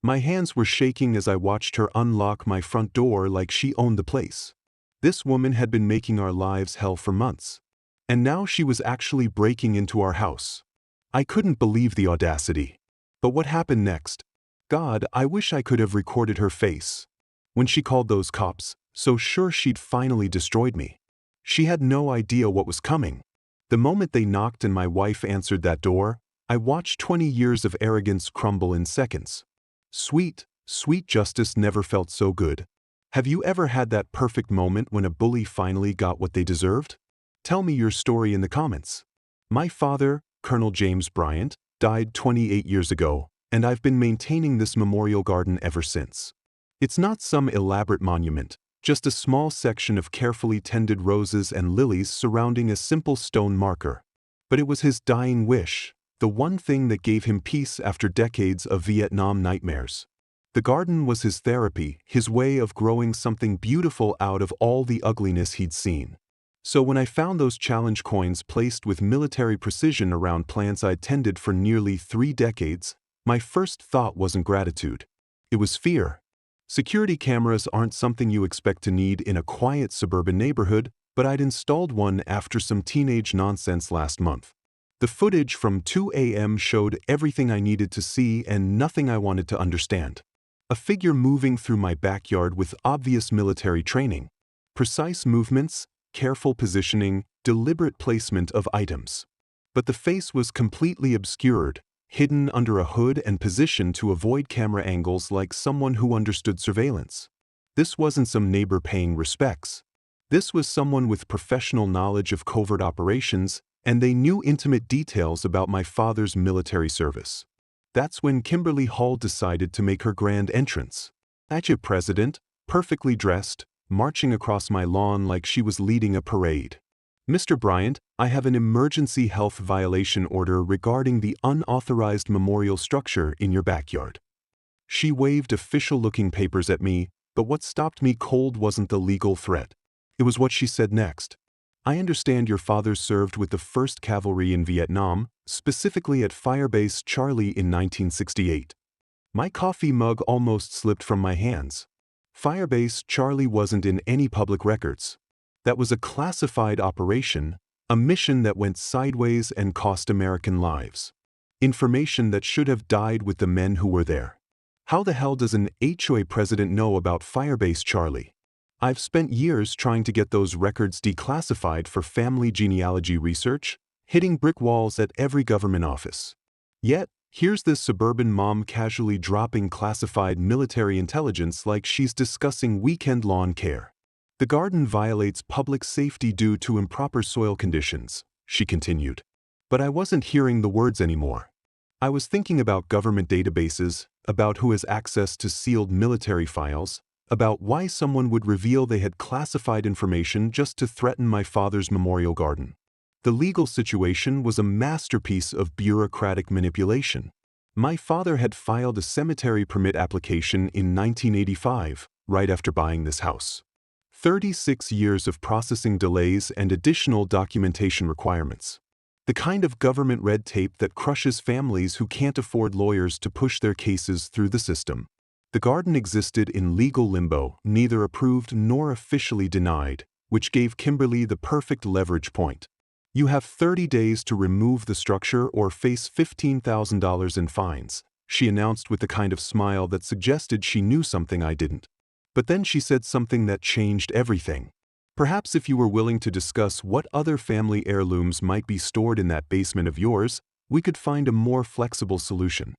My hands were shaking as I watched her unlock my front door like she owned the place. This woman had been making our lives hell for months. And now she was actually breaking into our house. I couldn't believe the audacity. But what happened next? God, I wish I could have recorded her face. When she called those cops, so sure she'd finally destroyed me. She had no idea what was coming. The moment they knocked and my wife answered that door, I watched 20 years of arrogance crumble in seconds. Sweet, sweet justice never felt so good. Have you ever had that perfect moment when a bully finally got what they deserved? Tell me your story in the comments. My father, Colonel James Bryant, died 28 years ago, and I've been maintaining this memorial garden ever since. It's not some elaborate monument, just a small section of carefully tended roses and lilies surrounding a simple stone marker. But it was his dying wish, the one thing that gave him peace after decades of Vietnam nightmares. The garden was his therapy, his way of growing something beautiful out of all the ugliness he'd seen. So when I found those challenge coins placed with military precision around plants I'd tended for nearly 3 decades, my first thought wasn't gratitude. It was fear. Security cameras aren't something you expect to need in a quiet suburban neighborhood, but I'd installed one after some teenage nonsense last month. The footage from 2 a.m. showed everything I needed to see and nothing I wanted to understand. A figure moving through my backyard with obvious military training. Precise movements, careful positioning, deliberate placement of items. But the face was completely obscured, hidden under a hood and positioned to avoid camera angles like someone who understood surveillance. This wasn't some neighbor paying respects. This was someone with professional knowledge of covert operations, and they knew intimate details about my father's military service. That's when Kimberly Hall decided to make her grand entrance. At your president, perfectly dressed, marching across my lawn like she was leading a parade. Mr. Bryant, I have an emergency health violation order regarding the unauthorized memorial structure in your backyard. She waved official-looking papers at me, but what stopped me cold wasn't the legal threat. It was what she said next. I understand your father served with the 1st Cavalry in Vietnam, specifically at Firebase Charlie in 1968. My coffee mug almost slipped from my hands. Firebase Charlie wasn't in any public records. That was a classified operation, a mission that went sideways and cost American lives. Information that should have died with the men who were there. How the hell does an HOA president know about Firebase Charlie? I've spent years trying to get those records declassified for family genealogy research, hitting brick walls at every government office. Yet, here's this suburban mom casually dropping classified military intelligence like she's discussing weekend lawn care. The garden violates public safety due to improper soil conditions, she continued. But I wasn't hearing the words anymore. I was thinking about government databases, about who has access to sealed military files, about why someone would reveal they had classified information just to threaten my father's memorial garden. The legal situation was a masterpiece of bureaucratic manipulation. My father had filed a cemetery permit application in 1985, right after buying this house. 36 years of processing delays and additional documentation requirements. The kind of government red tape that crushes families who can't afford lawyers to push their cases through the system. The garden existed in legal limbo, neither approved nor officially denied, which gave Kimberly the perfect leverage point. You have 30 days to remove the structure or face $15,000 in fines, she announced with the kind of smile that suggested she knew something I didn't. But then she said something that changed everything. Perhaps if you were willing to discuss what other family heirlooms might be stored in that basement of yours, we could find a more flexible solution.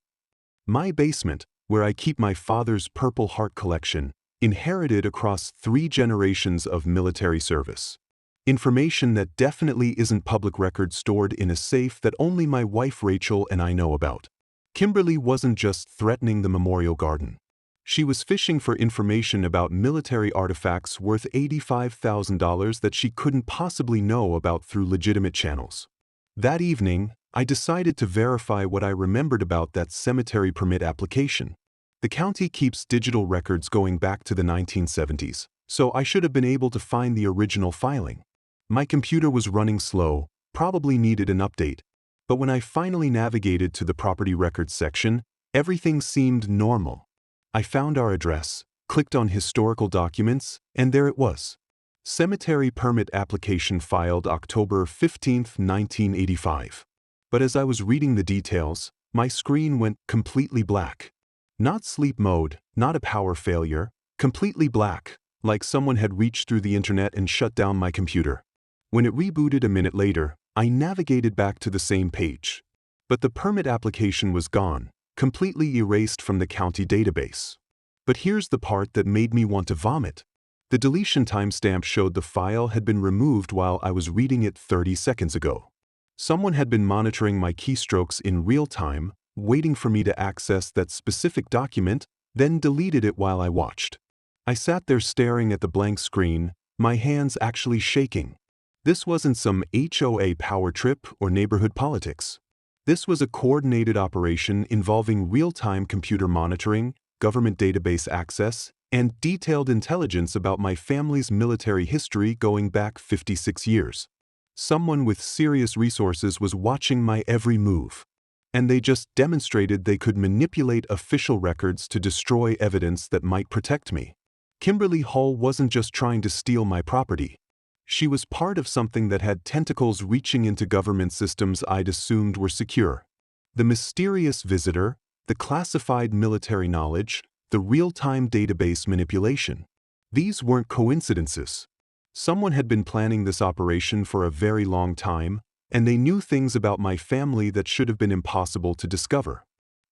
My basement, where I keep my father's Purple Heart collection, inherited across 3 generations of military service. Information that definitely isn't public record stored in a safe that only my wife Rachel and I know about. Kimberly wasn't just threatening the memorial garden. She was fishing for information about military artifacts worth $85,000 that she couldn't possibly know about through legitimate channels. That evening, I decided to verify what I remembered about that cemetery permit application. The county keeps digital records going back to the 1970s, so I should have been able to find the original filing. My computer was running slow, probably needed an update, but when I finally navigated to the property records section, everything seemed normal. I found our address, clicked on historical documents, and there it was. Cemetery permit application filed October 15, 1985. But as I was reading the details, my screen went completely black. Not sleep mode, not a power failure, completely black, like someone had reached through the internet and shut down my computer. When it rebooted a minute later, I navigated back to the same page. But the permit application was gone, completely erased from the county database. But here's the part that made me want to vomit. The deletion timestamp showed the file had been removed while I was reading it 30 seconds ago. Someone had been monitoring my keystrokes in real time, waiting for me to access that specific document, then deleted it while I watched. I sat there staring at the blank screen, my hands actually shaking. This wasn't some HOA power trip or neighborhood politics. This was a coordinated operation involving real-time computer monitoring, government database access, and detailed intelligence about my family's military history going back 56 years. Someone with serious resources was watching my every move. And they just demonstrated they could manipulate official records to destroy evidence that might protect me. Kimberly Hull wasn't just trying to steal my property. She was part of something that had tentacles reaching into government systems I'd assumed were secure. The mysterious visitor, the classified military knowledge, the real-time database manipulation. These weren't coincidences. Someone had been planning this operation for a very long time, and they knew things about my family that should have been impossible to discover.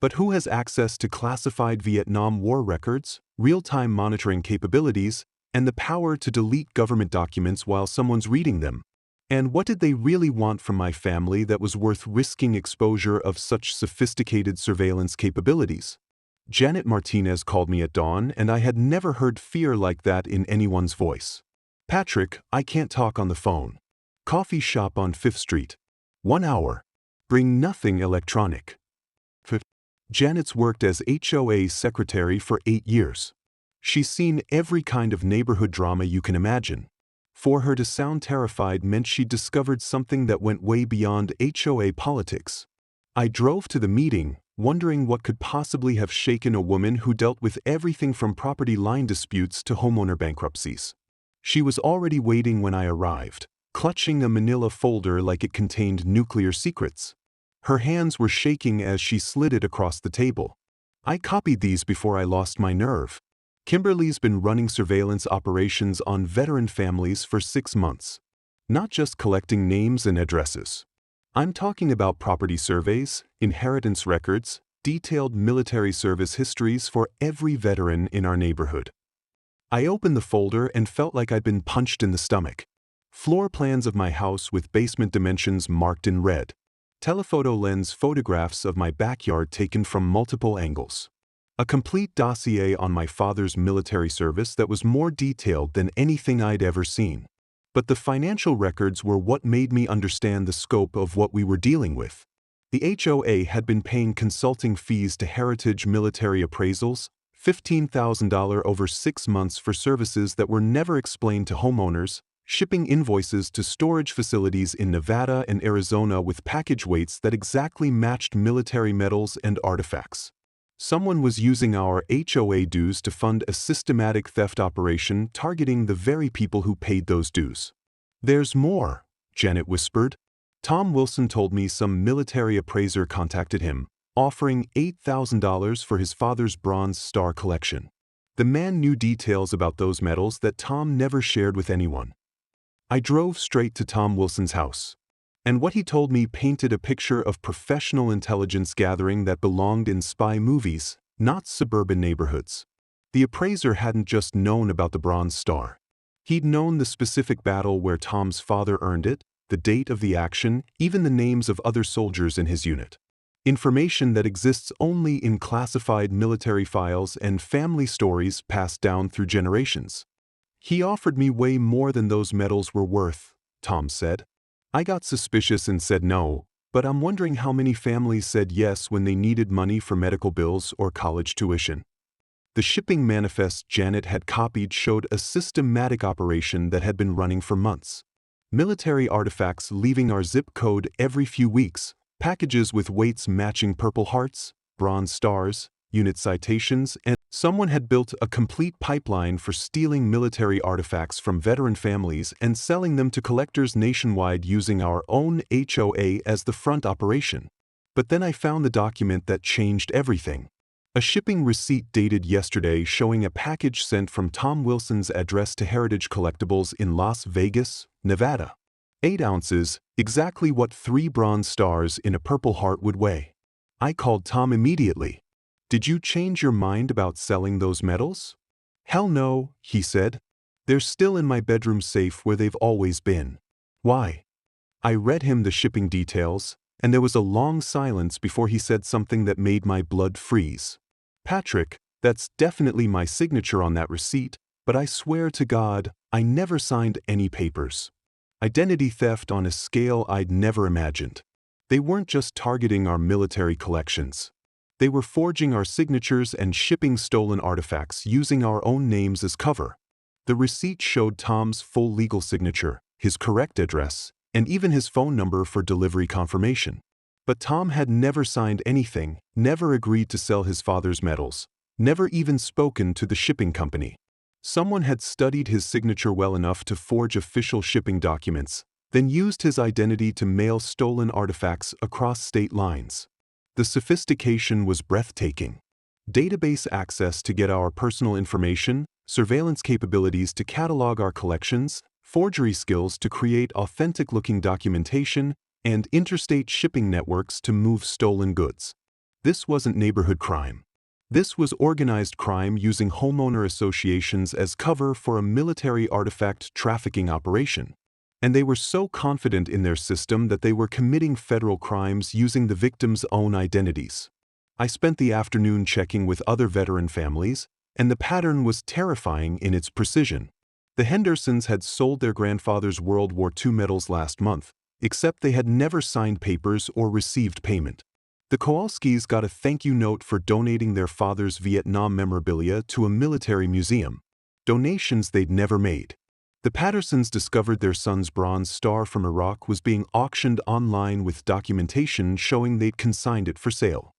But who has access to classified Vietnam War records, real-time monitoring capabilities, and the power to delete government documents while someone's reading them? And what did they really want from my family that was worth risking exposure of such sophisticated surveillance capabilities? Janet Martinez called me at dawn, and I had never heard fear like that in anyone's voice. Patrick, I can't talk on the phone. Coffee shop on 5th Street. 1 hour. Bring nothing electronic. Janet's worked as HOA secretary for 8 years. She's seen every kind of neighborhood drama you can imagine. For her to sound terrified meant she'd discovered something that went way beyond HOA politics. I drove to the meeting, wondering what could possibly have shaken a woman who dealt with everything from property line disputes to homeowner bankruptcies. She was already waiting when I arrived, clutching a manila folder like it contained nuclear secrets. Her hands were shaking as she slid it across the table. I copied these before I lost my nerve. Kimberly's been running surveillance operations on veteran families for 6 months. Not just collecting names and addresses. I'm talking about property surveys, inheritance records, detailed military service histories for every veteran in our neighborhood. I opened the folder and felt like I'd been punched in the stomach. Floor plans of my house with basement dimensions marked in red. Telephoto lens photographs of my backyard taken from multiple angles. A complete dossier on my father's military service that was more detailed than anything I'd ever seen. But the financial records were what made me understand the scope of what we were dealing with. The HOA had been paying consulting fees to Heritage Military Appraisals, $15,000 over 6 months for services that were never explained to homeowners, shipping invoices to storage facilities in Nevada and Arizona with package weights that exactly matched military medals and artifacts. Someone was using our HOA dues to fund a systematic theft operation targeting the very people who paid those dues. There's more, Janet whispered. Tom Wilson told me some military appraiser contacted him, offering $8,000 for his father's Bronze Star collection. The man knew details about those medals that Tom never shared with anyone. I drove straight to Tom Wilson's house. And what he told me painted a picture of professional intelligence gathering that belonged in spy movies, not suburban neighborhoods. The appraiser hadn't just known about the Bronze Star. He'd known the specific battle where Tom's father earned it, the date of the action, even the names of other soldiers in his unit. Information that exists only in classified military files and family stories passed down through generations. He offered me way more than those medals were worth, Tom said. I got suspicious and said no, but I'm wondering how many families said yes when they needed money for medical bills or college tuition. The shipping manifest Janet had copied showed a systematic operation that had been running for months. Military artifacts leaving our zip code every few weeks, packages with weights matching Purple Hearts, Bronze Stars, unit citations, and Someone had built a complete pipeline for stealing military artifacts from veteran families and selling them to collectors nationwide using our own HOA as the front operation. But then I found the document that changed everything. A shipping receipt dated yesterday showing a package sent from Tom Wilson's address to Heritage Collectibles in Las Vegas, Nevada. 8 ounces, exactly what 3 bronze stars in a Purple Heart would weigh. I called Tom immediately. "Did you change your mind about selling those medals?" "Hell no," he said. "They're still in my bedroom safe where they've always been." "Why?" I read him the shipping details, and there was a long silence before he said something that made my blood freeze. "Patrick, that's definitely my signature on that receipt, but I swear to God, I never signed any papers." Identity theft on a scale I'd never imagined. They weren't just targeting our military collections. They were forging our signatures and shipping stolen artifacts using our own names as cover. The receipt showed Tom's full legal signature, his correct address, and even his phone number for delivery confirmation. But Tom had never signed anything, never agreed to sell his father's medals, never even spoken to the shipping company. Someone had studied his signature well enough to forge official shipping documents, then used his identity to mail stolen artifacts across state lines. The sophistication was breathtaking. Database access to get our personal information, surveillance capabilities to catalog our collections, forgery skills to create authentic-looking documentation, and interstate shipping networks to move stolen goods. This wasn't neighborhood crime. This was organized crime using homeowner associations as cover for a military artifact trafficking operation. And they were so confident in their system that they were committing federal crimes using the victims' own identities. I spent the afternoon checking with other veteran families, and the pattern was terrifying in its precision. The Hendersons had sold their grandfather's World War II medals last month, except they had never signed papers or received payment. The Kowalskis got a thank you note for donating their father's Vietnam memorabilia to a military museum, donations they'd never made. The Pattersons discovered their son's bronze star from Iraq was being auctioned online with documentation showing they'd consigned it for sale.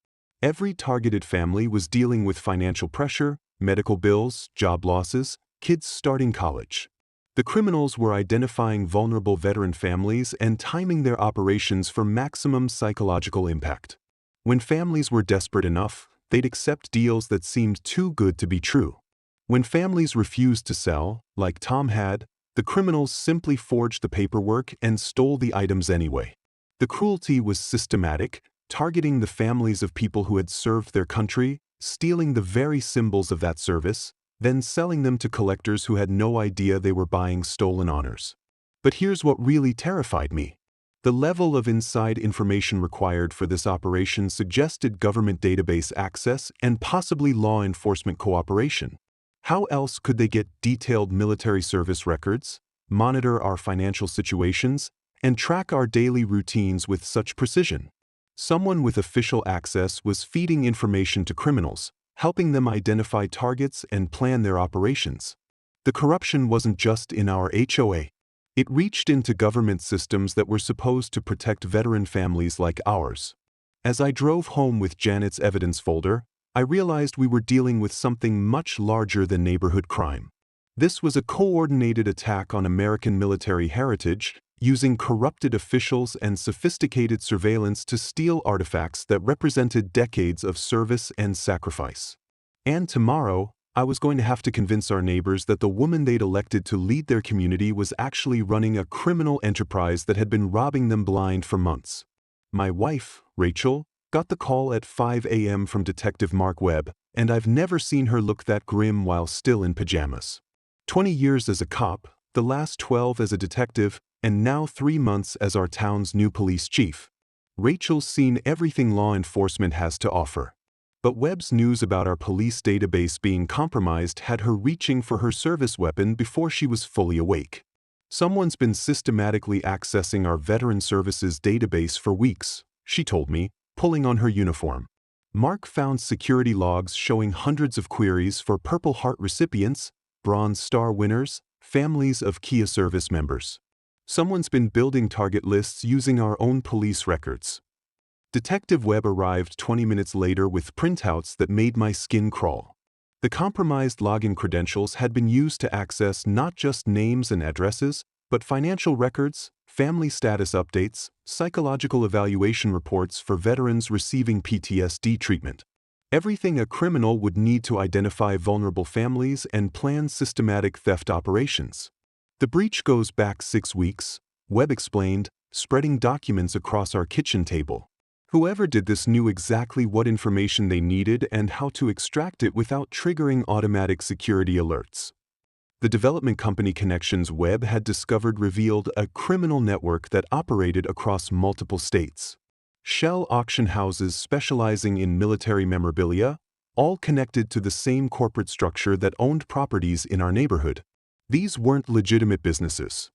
Every targeted family was dealing with financial pressure, medical bills, job losses, kids starting college. The criminals were identifying vulnerable veteran families and timing their operations for maximum psychological impact. When families were desperate enough, they'd accept deals that seemed too good to be true. When families refused to sell, like Tom had, the criminals simply forged the paperwork and stole the items anyway. The cruelty was systematic, targeting the families of people who had served their country, stealing the very symbols of that service, then selling them to collectors who had no idea they were buying stolen honors. But here's what really terrified me. The level of inside information required for this operation suggested government database access and possibly law enforcement cooperation. How else could they get detailed military service records, monitor our financial situations, and track our daily routines with such precision? Someone with official access was feeding information to criminals, helping them identify targets and plan their operations. The corruption wasn't just in our HOA. It reached into government systems that were supposed to protect veteran families like ours. As I drove home with Janet's evidence folder, I realized we were dealing with something much larger than neighborhood crime. This was a coordinated attack on American military heritage, using corrupted officials and sophisticated surveillance to steal artifacts that represented decades of service and sacrifice. And tomorrow, I was going to have to convince our neighbors that the woman they'd elected to lead their community was actually running a criminal enterprise that had been robbing them blind for months. My wife, Rachel, got the call at 5 a.m. from Detective Mark Webb, and I've never seen her look that grim while still in pajamas. 20 years as a cop, the last 12 as a detective, and now 3 months as our town's new police chief. Rachel's seen everything law enforcement has to offer. But Webb's news about our police database being compromised had her reaching for her service weapon before she was fully awake. Someone's been systematically accessing our veteran services database for weeks, she told me, pulling on her uniform. Mark found security logs showing hundreds of queries for Purple Heart recipients, Bronze Star winners, families of Kia service members. Someone's been building target lists using our own police records. Detective Webb arrived 20 minutes later with printouts that made my skin crawl. The compromised login credentials had been used to access not just names and addresses, but financial records, family status updates, psychological evaluation reports for veterans receiving PTSD treatment. Everything a criminal would need to identify vulnerable families and plan systematic theft operations. The breach goes back 6 weeks, Webb explained, spreading documents across our kitchen table. Whoever did this knew exactly what information they needed and how to extract it without triggering automatic security alerts. The development company connections Webb had discovered revealed a criminal network that operated across multiple states. Shell auction houses specializing in military memorabilia, all connected to the same corporate structure that owned properties in our neighborhood. These weren't legitimate businesses.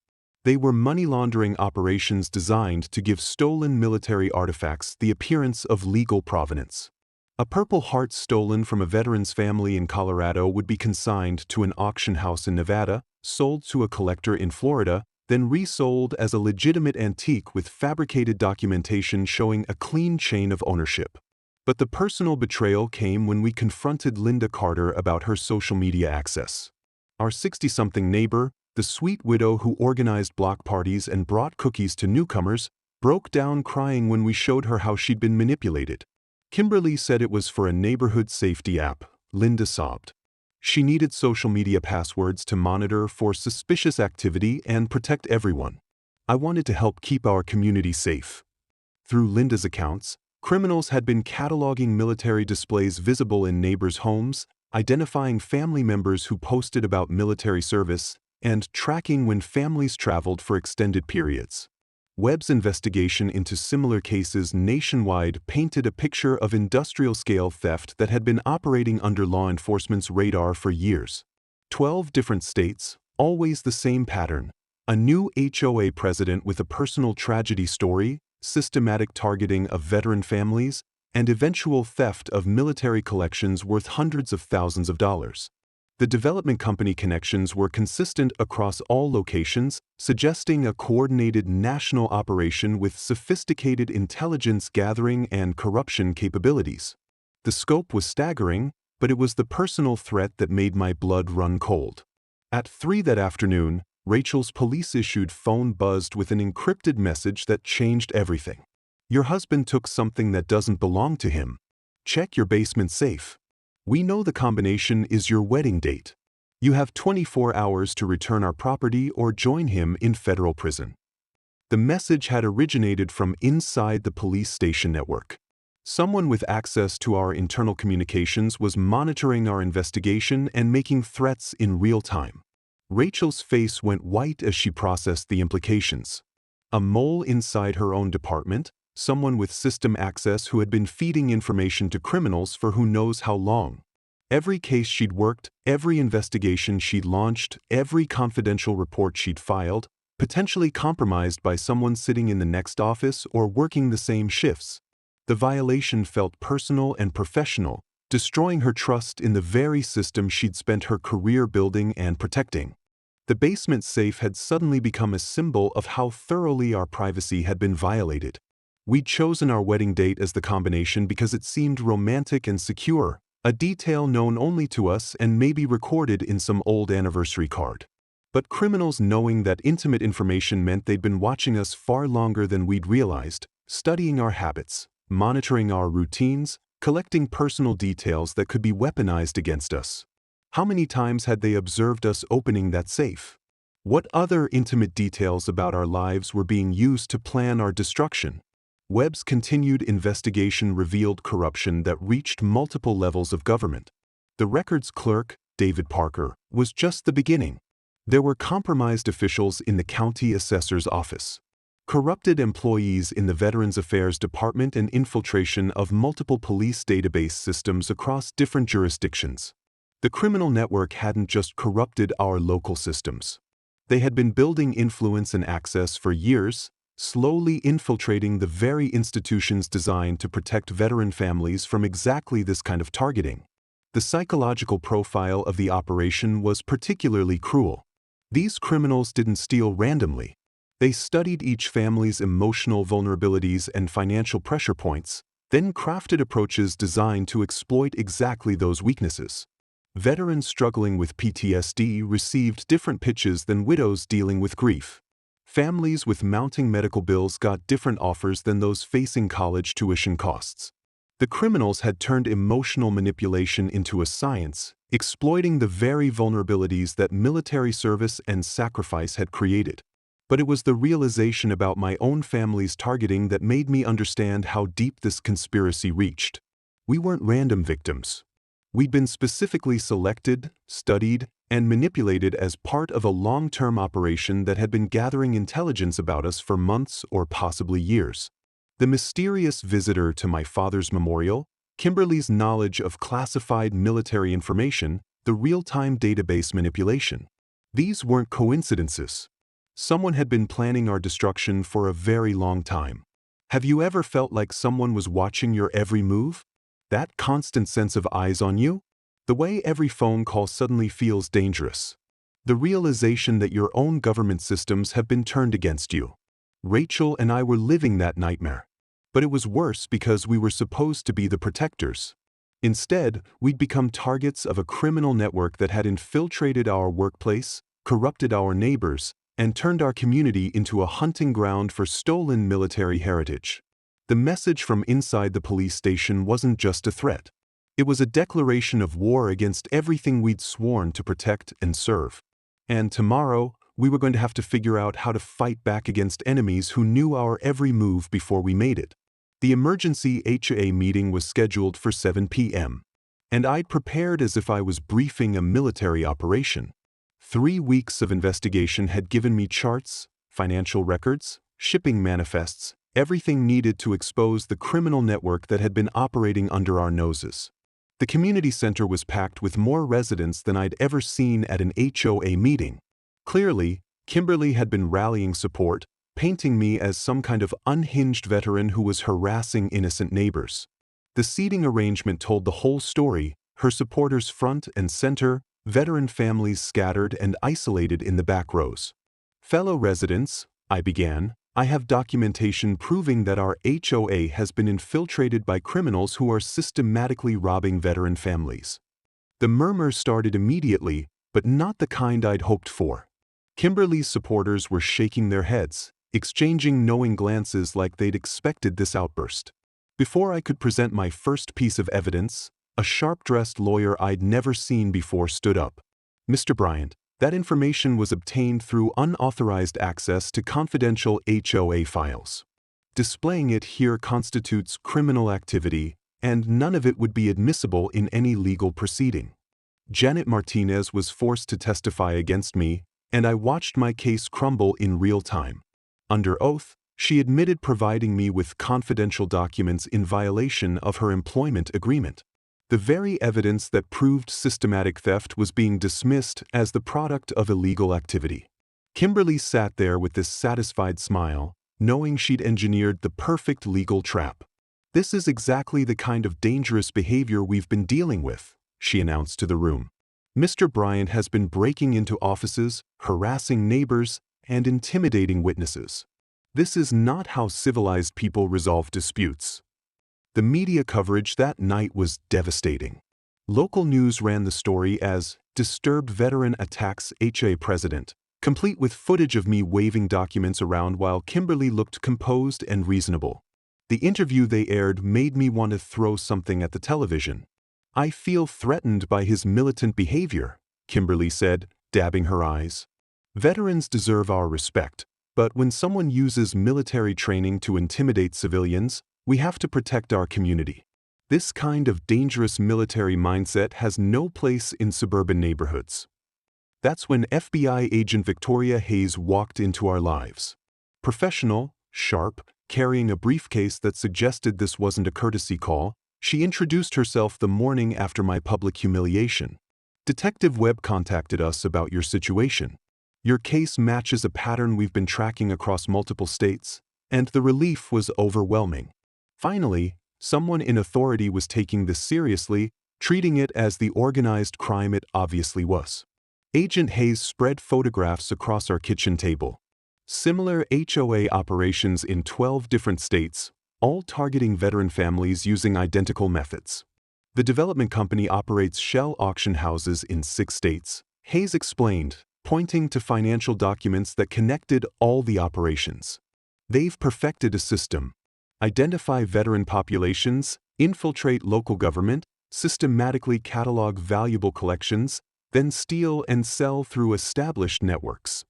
They were money laundering operations designed to give stolen military artifacts the appearance of legal provenance. A Purple Heart stolen from a veteran's family in Colorado would be consigned to an auction house in Nevada, sold to a collector in Florida, then resold as a legitimate antique with fabricated documentation showing a clean chain of ownership. But the personal betrayal came when we confronted Linda Carter about her social media access. Our 60-something neighbor, the sweet widow who organized block parties and brought cookies to newcomers, broke down crying when we showed her how she'd been manipulated. Kimberly said it was for a neighborhood safety app, Linda sobbed. She needed social media passwords to monitor for suspicious activity and protect everyone. I wanted to help keep our community safe. Through Linda's accounts, criminals had been cataloging military displays visible in neighbors' homes, identifying family members who posted about military service, and tracking when families traveled for extended periods. Webb's investigation into similar cases nationwide painted a picture of industrial-scale theft that had been operating under law enforcement's radar for years. 12 different states, always the same pattern. A new HOA president with a personal tragedy story, systematic targeting of veteran families, and eventual theft of military collections worth hundreds of thousands of dollars. The development company connections were consistent across all locations, suggesting a coordinated national operation with sophisticated intelligence gathering and corruption capabilities. The scope was staggering, but it was the personal threat that made my blood run cold. At 3 that afternoon, Rachel's police-issued phone buzzed with an encrypted message that changed everything. Your husband took something that doesn't belong to him. Check your basement safe. We know the combination is your wedding date. You have 24 hours to return our property or join him in federal prison. The message had originated from inside the police station network. Someone with access to our internal communications was monitoring our investigation and making threats in real time. Rachel's face went white as she processed the implications. A mole inside her own department, someone with system access who had been feeding information to criminals for who knows how long. Every case she'd worked, every investigation she'd launched, every confidential report she'd filed, potentially compromised by someone sitting in the next office or working the same shifts. The violation felt personal and professional, destroying her trust in the very system she'd spent her career building and protecting. The basement safe had suddenly become a symbol of how thoroughly our privacy had been violated. We'd chosen our wedding date as the combination because it seemed romantic and secure, a detail known only to us and maybe recorded in some old anniversary card. But criminals, knowing that intimate information meant they'd been watching us far longer than we'd realized, studying our habits, monitoring our routines, collecting personal details that could be weaponized against us. How many times had they observed us opening that safe? What other intimate details about our lives were being used to plan our destruction? Webb's continued investigation revealed corruption that reached multiple levels of government. The records clerk, David Parker, was just the beginning. There were compromised officials in the county assessor's office, corrupted employees in the Veterans Affairs Department, and infiltration of multiple police database systems across different jurisdictions. The criminal network hadn't just corrupted our local systems. They had been building influence and access for years, slowly infiltrating the very institutions designed to protect veteran families from exactly this kind of targeting. The psychological profile of the operation was particularly cruel. These criminals didn't steal randomly. They studied each family's emotional vulnerabilities and financial pressure points, then crafted approaches designed to exploit exactly those weaknesses. Veterans struggling with PTSD received different pitches than widows dealing with grief. Families with mounting medical bills got different offers than those facing college tuition costs. The criminals had turned emotional manipulation into a science, exploiting the very vulnerabilities that military service and sacrifice had created. But it was the realization about my own family's targeting that made me understand how deep this conspiracy reached. We weren't random victims. We'd been specifically selected, studied, and manipulated as part of a long-term operation that had been gathering intelligence about us for months or possibly years. The mysterious visitor to my father's memorial, Kimberly's knowledge of classified military information, the real-time database manipulation. These weren't coincidences. Someone had been planning our destruction for a very long time. Have you ever felt like someone was watching your every move? That constant sense of eyes on you? The way every phone call suddenly feels dangerous. The realization that your own government systems have been turned against you. Rachel and I were living that nightmare. But it was worse because we were supposed to be the protectors. Instead, we'd become targets of a criminal network that had infiltrated our workplace, corrupted our neighbors, and turned our community into a hunting ground for stolen military heritage. The message from inside the police station wasn't just a threat. It was a declaration of war against everything we'd sworn to protect and serve. And tomorrow, we were going to have to figure out how to fight back against enemies who knew our every move before we made it. The emergency HOA meeting was scheduled for 7 p.m. And I'd prepared as if I was briefing a military operation. 3 weeks of investigation had given me charts, financial records, shipping manifests, everything needed to expose the criminal network that had been operating under our noses. The community center was packed with more residents than I'd ever seen at an HOA meeting. Clearly, Kimberly had been rallying support, painting me as some kind of unhinged veteran who was harassing innocent neighbors. The seating arrangement told the whole story, her supporters front and center, veteran families scattered and isolated in the back rows. Fellow residents, I began, I have documentation proving that our HOA has been infiltrated by criminals who are systematically robbing veteran families. The murmurs started immediately, but not the kind I'd hoped for. Kimberly's supporters were shaking their heads, exchanging knowing glances like they'd expected this outburst. Before I could present my first piece of evidence, a sharp-dressed lawyer I'd never seen before stood up. Mr. Bryant, that information was obtained through unauthorized access to confidential HOA files. Displaying it here constitutes criminal activity, and none of it would be admissible in any legal proceeding. Janet Martinez was forced to testify against me, and I watched my case crumble in real time. Under oath, she admitted providing me with confidential documents in violation of her employment agreement. The very evidence that proved systematic theft was being dismissed as the product of illegal activity. Kimberly sat there with this satisfied smile, knowing she'd engineered the perfect legal trap. "This is exactly the kind of dangerous behavior we've been dealing with," she announced to the room. "Mr. Bryant has been breaking into offices, harassing neighbors, and intimidating witnesses. This is not how civilized people resolve disputes." The media coverage that night was devastating. Local news ran the story as "Disturbed Veteran Attacks HOA President," complete with footage of me waving documents around while Kimberly looked composed and reasonable. The interview they aired made me want to throw something at the television. "I feel threatened by his militant behavior," Kimberly said, dabbing her eyes. "Veterans deserve our respect, but when someone uses military training to intimidate civilians, we have to protect our community. This kind of dangerous military mindset has no place in suburban neighborhoods." That's when FBI agent Victoria Hayes walked into our lives. Professional, sharp, carrying a briefcase that suggested this wasn't a courtesy call, she introduced herself the morning after my public humiliation. "Detective Webb contacted us about your situation. Your case matches a pattern we've been tracking across multiple states, and the relief was overwhelming. Finally, someone in authority was taking this seriously, treating it as the organized crime it obviously was." Agent Hayes spread photographs across our kitchen table. Similar HOA operations in 12 different states, all targeting veteran families using identical methods. The development company operates shell auction houses in 6 states, Hayes explained, pointing to financial documents that connected all the operations. They've perfected a system. Identify veteran populations, infiltrate local government, systematically catalog valuable collections, then steal and sell through established networks.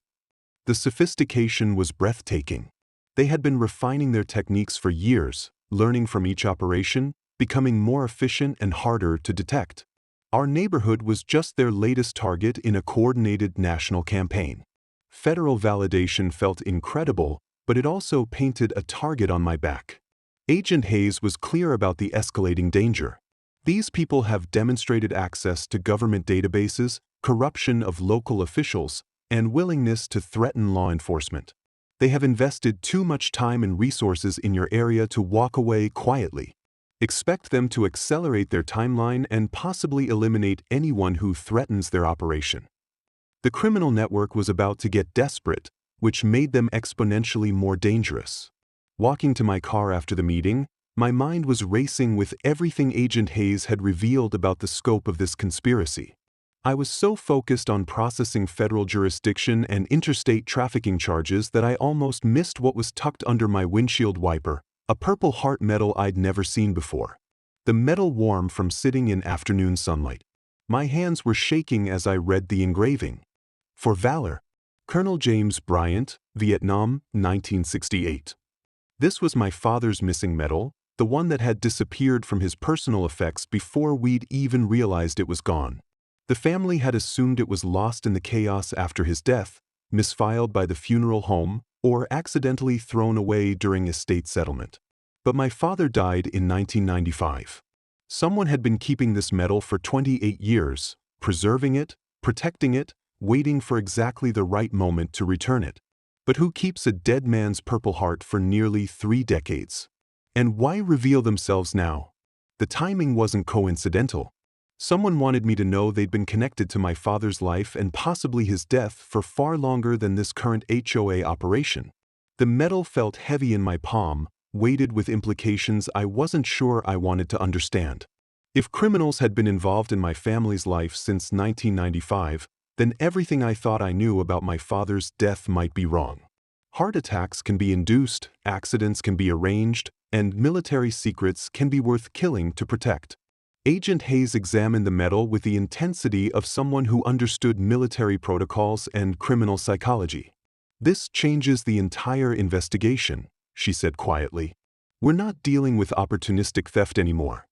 The sophistication was breathtaking. They had been refining their techniques for years, learning from each operation, becoming more efficient and harder to detect. Our neighborhood was just their latest target in a coordinated national campaign. Federal validation felt incredible, but it also painted a target on my back. Agent Hayes was clear about the escalating danger. These people have demonstrated access to government databases, corruption of local officials, and willingness to threaten law enforcement. They have invested too much time and resources in your area to walk away quietly. Expect them to accelerate their timeline and possibly eliminate anyone who threatens their operation. The criminal network was about to get desperate, which made them exponentially more dangerous. Walking to my car after the meeting, my mind was racing with everything Agent Hayes had revealed about the scope of this conspiracy. I was so focused on processing federal jurisdiction and interstate trafficking charges that I almost missed what was tucked under my windshield wiper, a Purple Heart medal I'd never seen before. The medal warm from sitting in afternoon sunlight. My hands were shaking as I read the engraving. For valor, Colonel James Bryant, Vietnam, 1968. This was my father's missing medal, the one that had disappeared from his personal effects before we'd even realized it was gone. The family had assumed it was lost in the chaos after his death, misfiled by the funeral home, or accidentally thrown away during estate settlement. But my father died in 1995. Someone had been keeping this medal for 28 years, preserving it, protecting it, waiting for exactly the right moment to return it. But who keeps a dead man's Purple Heart for nearly 3 decades? And why reveal themselves now? The timing wasn't coincidental. Someone wanted me to know they'd been connected to my father's life and possibly his death for far longer than this current HOA operation. The medal felt heavy in my palm, weighted with implications I wasn't sure I wanted to understand. If criminals had been involved in my family's life since 1995, then everything I thought I knew about my father's death might be wrong. Heart attacks can be induced, accidents can be arranged, and military secrets can be worth killing to protect. Agent Hayes examined the medal with the intensity of someone who understood military protocols and criminal psychology. "This changes the entire investigation," she said quietly. "We're not dealing with opportunistic theft anymore.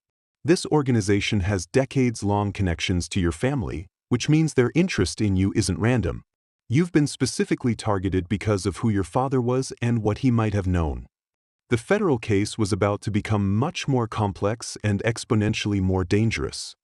This organization has decades-long connections to your family, which means their interest in you isn't random. You've been specifically targeted because of who your father was and what he might have known." The federal case was about to become much more complex and exponentially more dangerous.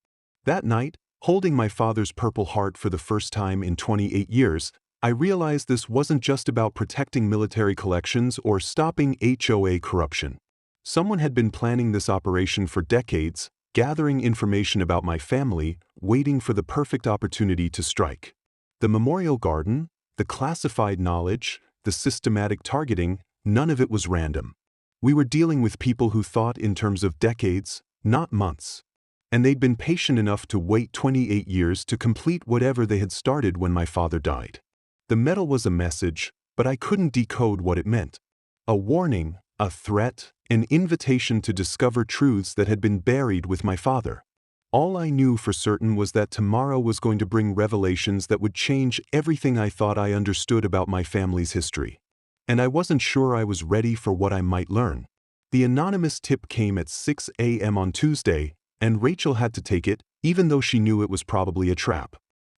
That night, holding my father's Purple Heart for the first time in 28 years, I realized this wasn't just about protecting military collections or stopping HOA corruption. Someone had been planning this operation for decades, gathering information about my family, waiting for the perfect opportunity to strike. The memorial garden, the classified knowledge, the systematic targeting, none of it was random. We were dealing with people who thought in terms of decades, not months. And they'd been patient enough to wait 28 years to complete whatever they had started when my father died. The medal was a message, but I couldn't decode what it meant. A warning, a threat, an invitation to discover truths that had been buried with my father. All I knew for certain was that tomorrow was going to bring revelations that would change everything I thought I understood about my family's history. And I wasn't sure I was ready for what I might learn. The anonymous tip came at 6 a.m. on Tuesday, and Rachel had to take it, even though she knew it was probably a trap.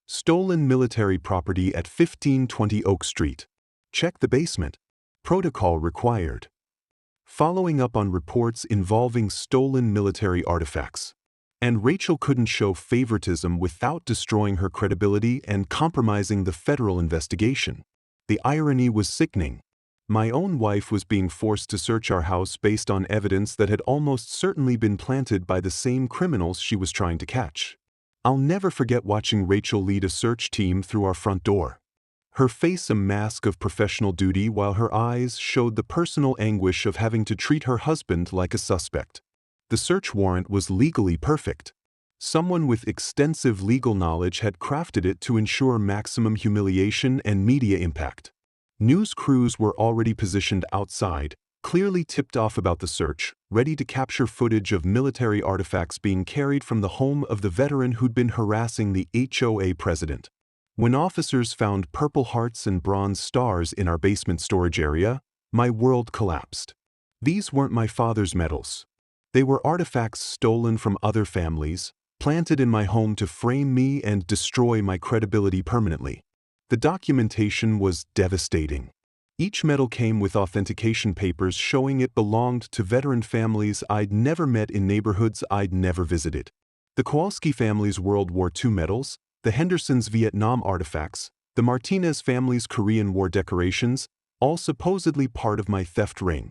Stolen military property at 1520 Oak Street. Check the basement. Protocol required. Following up on reports involving stolen military artifacts. And Rachel couldn't show favoritism without destroying her credibility and compromising the federal investigation. The irony was sickening. My own wife was being forced to search our house based on evidence that had almost certainly been planted by the same criminals she was trying to catch. I'll never forget watching Rachel lead a search team through our front door. Her face a mask of professional duty while her eyes showed the personal anguish of having to treat her husband like a suspect. The search warrant was legally perfect. Someone with extensive legal knowledge had crafted it to ensure maximum humiliation and media impact. News crews were already positioned outside, clearly tipped off about the search, ready to capture footage of military artifacts being carried from the home of the veteran who'd been harassing the HOA president. When officers found Purple Hearts and Bronze Stars in our basement storage area, my world collapsed. These weren't my father's medals. They were artifacts stolen from other families, planted in my home to frame me and destroy my credibility permanently. The documentation was devastating. Each medal came with authentication papers showing it belonged to veteran families I'd never met in neighborhoods I'd never visited. The Kowalski family's World War II medals, the Hendersons' Vietnam artifacts, the Martinez family's Korean War decorations, all supposedly part of my theft ring.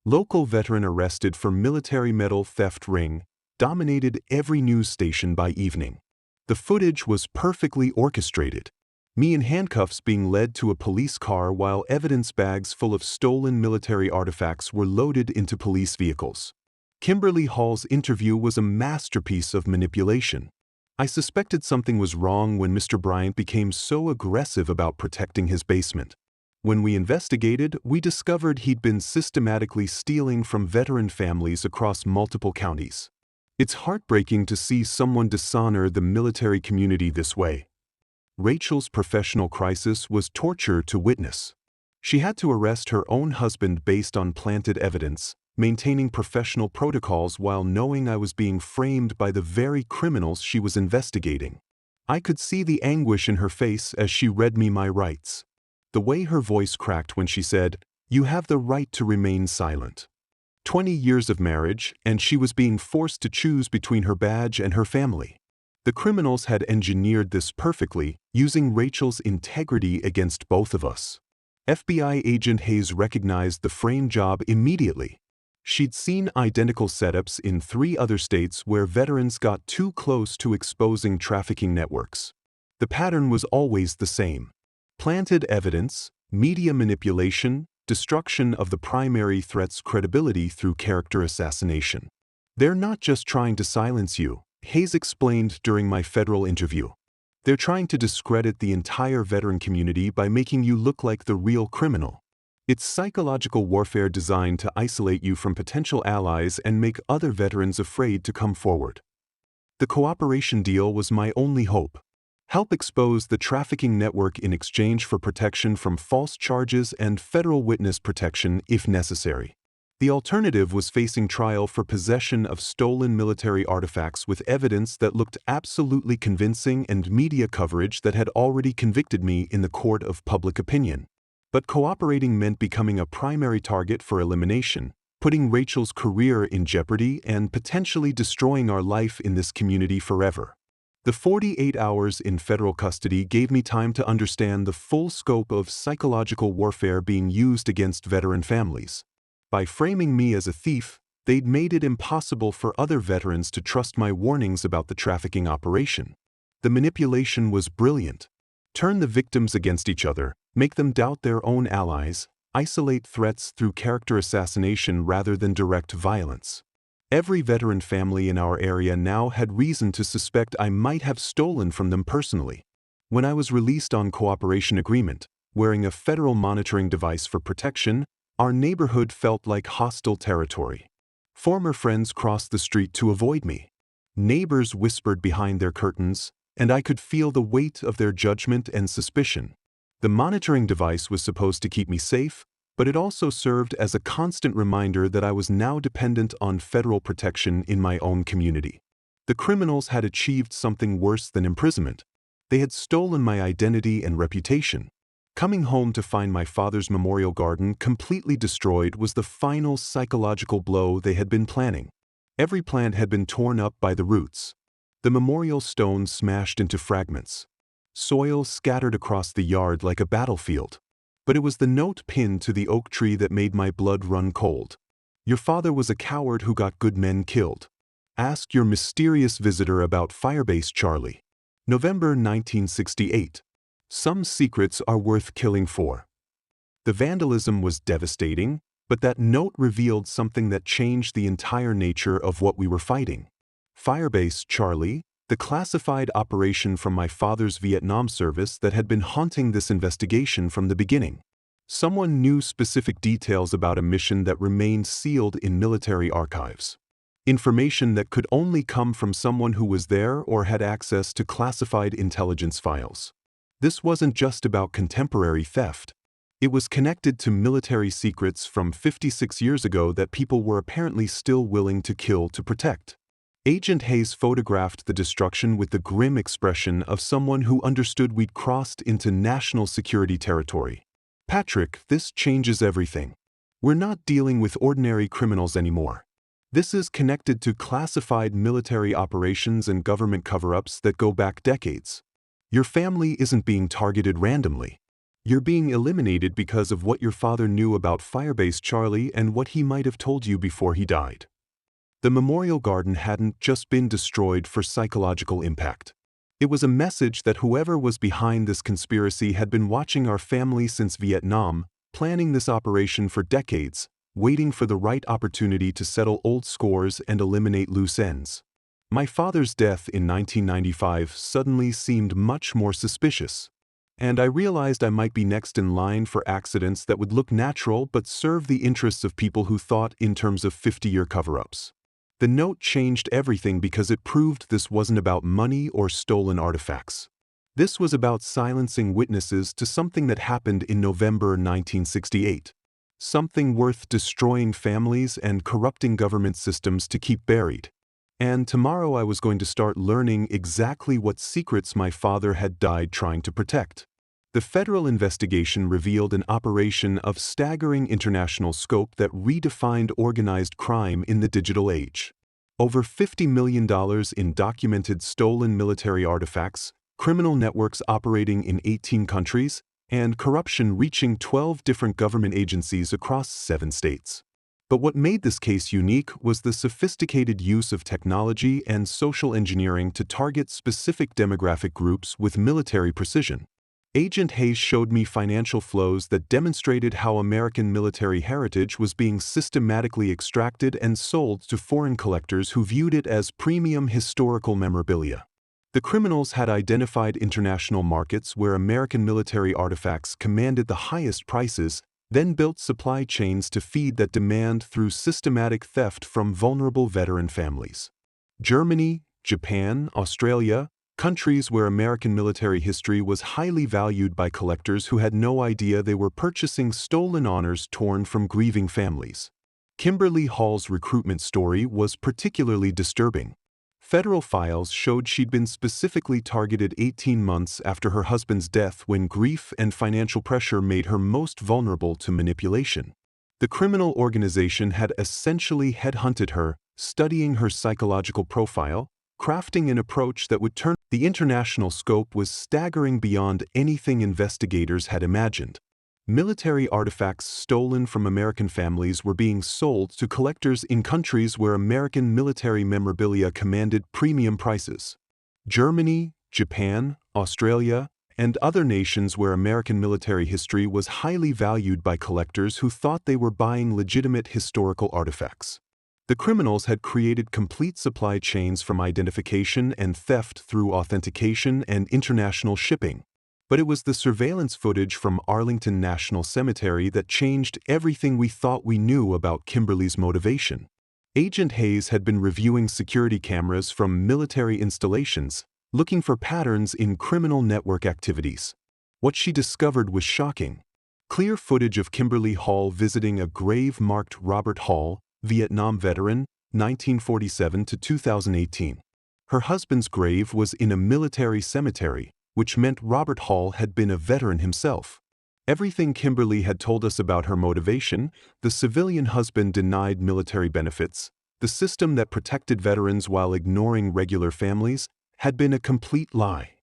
Local veteran arrested for military medal theft ring dominated every news station by evening. The footage was perfectly orchestrated. Me in handcuffs being led to a police car while evidence bags full of stolen military artifacts were loaded into police vehicles. Kimberly Hall's interview was a masterpiece of manipulation. I suspected something was wrong when Mr. Bryant became so aggressive about protecting his basement. When we investigated, we discovered he'd been systematically stealing from veteran families across multiple counties. It's heartbreaking to see someone dishonor the military community this way. Rachel's professional crisis was torture to witness. She had to arrest her own husband based on planted evidence, maintaining professional protocols while knowing I was being framed by the very criminals she was investigating. I could see the anguish in her face as she read me my rights. The way her voice cracked when she said, "You have the right to remain silent." 20 years of marriage, and she was being forced to choose between her badge and her family. The criminals had engineered this perfectly, using Rachel's integrity against both of us. FBI agent Hayes recognized the frame job immediately. She'd seen identical setups in 3 other states where veterans got too close to exposing trafficking networks. The pattern was always the same: planted evidence, media manipulation, destruction of the primary threat's credibility through character assassination. They're not just trying to silence you, Hayes explained during my federal interview. They're trying to discredit the entire veteran community by making you look like the real criminal. It's psychological warfare designed to isolate you from potential allies and make other veterans afraid to come forward. The cooperation deal was my only hope. Help expose the trafficking network in exchange for protection from false charges and federal witness protection if necessary. The alternative was facing trial for possession of stolen military artifacts with evidence that looked absolutely convincing and media coverage that had already convicted me in the court of public opinion. But cooperating meant becoming a primary target for elimination, putting Rachel's career in jeopardy and potentially destroying our life in this community forever. The 48 hours in federal custody gave me time to understand the full scope of psychological warfare being used against veteran families. By framing me as a thief, they'd made it impossible for other veterans to trust my warnings about the trafficking operation. The manipulation was brilliant. Turn the victims against each other, make them doubt their own allies, isolate threats through character assassination rather than direct violence. Every veteran family in our area now had reason to suspect I might have stolen from them personally. When I was released on cooperation agreement, wearing a federal monitoring device for protection, our neighborhood felt like hostile territory. Former friends crossed the street to avoid me. Neighbors whispered behind their curtains, and I could feel the weight of their judgment and suspicion. The monitoring device was supposed to keep me safe, but it also served as a constant reminder that I was now dependent on federal protection in my own community. The criminals had achieved something worse than imprisonment. They had stolen my identity and reputation. Coming home to find my father's memorial garden completely destroyed was the final psychological blow they had been planning. Every plant had been torn up by the roots. The memorial stone smashed into fragments. Soil scattered across the yard like a battlefield. But it was the note pinned to the oak tree that made my blood run cold. Your father was a coward who got good men killed. Ask your mysterious visitor about Firebase Charlie. November 1968. Some secrets are worth killing for. The vandalism was devastating, but that note revealed something that changed the entire nature of what we were fighting. Firebase Charlie, The classified operation from my father's Vietnam service that had been haunting this investigation from the beginning. Someone knew specific details about a mission that remained sealed in military archives. Information that could only come from someone who was there or had access to classified intelligence files. This wasn't just about contemporary theft. It was connected to military secrets from 56 years ago that people were apparently still willing to kill to protect. Agent Hayes photographed the destruction with the grim expression of someone who understood we'd crossed into national security territory. Patrick, this changes everything. We're not dealing with ordinary criminals anymore. This is connected to classified military operations and government cover-ups that go back decades. Your family isn't being targeted randomly. You're being eliminated because of what your father knew about Firebase Charlie and what he might have told you before he died. The memorial garden hadn't just been destroyed for psychological impact. It was a message that whoever was behind this conspiracy had been watching our family since Vietnam, planning this operation for decades, waiting for the right opportunity to settle old scores and eliminate loose ends. My father's death in 1995 suddenly seemed much more suspicious. And I realized I might be next in line for accidents that would look natural but serve the interests of people who thought in terms of 50-year cover-ups. The note changed everything because it proved this wasn't about money or stolen artifacts. This was about silencing witnesses to something that happened in November 1968. Something worth destroying families and corrupting government systems to keep buried. And tomorrow I was going to start learning exactly what secrets my father had died trying to protect. The federal investigation revealed an operation of staggering international scope that redefined organized crime in the digital age. Over $50 million in documented stolen military artifacts, criminal networks operating in 18 countries, and corruption reaching 12 different government agencies across 7 states. But what made this case unique was the sophisticated use of technology and social engineering to target specific demographic groups with military precision. Agent Hayes showed me financial flows that demonstrated how American military heritage was being systematically extracted and sold to foreign collectors who viewed it as premium historical memorabilia. The criminals had identified international markets where American military artifacts commanded the highest prices, then built supply chains to feed that demand through systematic theft from vulnerable veteran families. Germany, Japan, Australia, countries where American military history was highly valued by collectors who had no idea they were purchasing stolen honors torn from grieving families. Kimberly Hall's recruitment story was particularly disturbing. Federal files showed she'd been specifically targeted 18 months after her husband's death when grief and financial pressure made her most vulnerable to manipulation. The criminal organization had essentially headhunted her, studying her psychological profile, crafting an approach that would turn. The international scope was staggering beyond anything investigators had imagined. Military artifacts stolen from American families were being sold to collectors in countries where American military memorabilia commanded premium prices. Germany, Japan, Australia, and other nations where American military history was highly valued by collectors who thought they were buying legitimate historical artifacts. The criminals had created complete supply chains from identification and theft through authentication and international shipping. But it was the surveillance footage from Arlington National Cemetery that changed everything we thought we knew about Kimberly's motivation. Agent Hayes had been reviewing security cameras from military installations, looking for patterns in criminal network activities. What she discovered was shocking. Clear footage of Kimberly Hall visiting a grave marked Robert Hall, Vietnam veteran, 1947 to 2018. Her husband's grave was in a military cemetery, which meant Robert Hall had been a veteran himself. Everything Kimberly had told us about her motivation, the civilian husband denied military benefits, the system that protected veterans while ignoring regular families, had been a complete lie.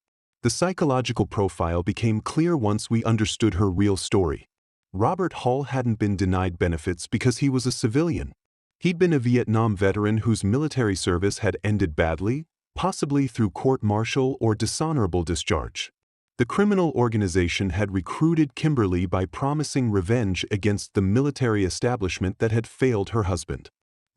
The psychological profile became clear once we understood her real story. Robert Hall hadn't been denied benefits because he was a civilian. He'd been a Vietnam veteran whose military service had ended badly, possibly through court-martial or dishonorable discharge. The criminal organization had recruited Kimberly by promising revenge against the military establishment that had failed her husband.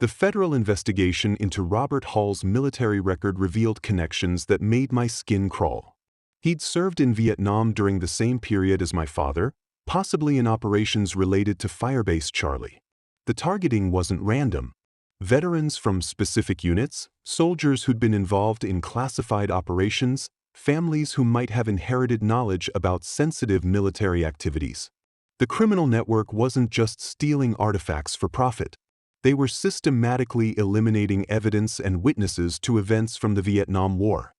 The federal investigation into Robert Hall's military record revealed connections that made my skin crawl. He'd served in Vietnam during the same period as my father, possibly in operations related to Firebase Charlie. The targeting wasn't random. Veterans from specific units, soldiers who'd been involved in classified operations, families who might have inherited knowledge about sensitive military activities. The criminal network wasn't just stealing artifacts for profit. They were systematically eliminating evidence and witnesses to events from the Vietnam War.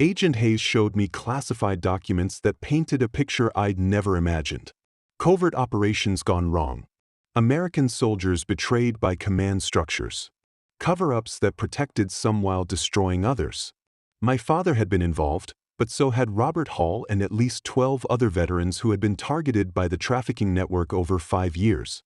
Agent Hayes showed me classified documents that painted a picture I'd never imagined. Covert operations gone wrong. American soldiers betrayed by command structures. Cover-ups that protected some while destroying others. My father had been involved, but so had Robert Hall and at least 12 other veterans who had been targeted by the trafficking network over 5 years.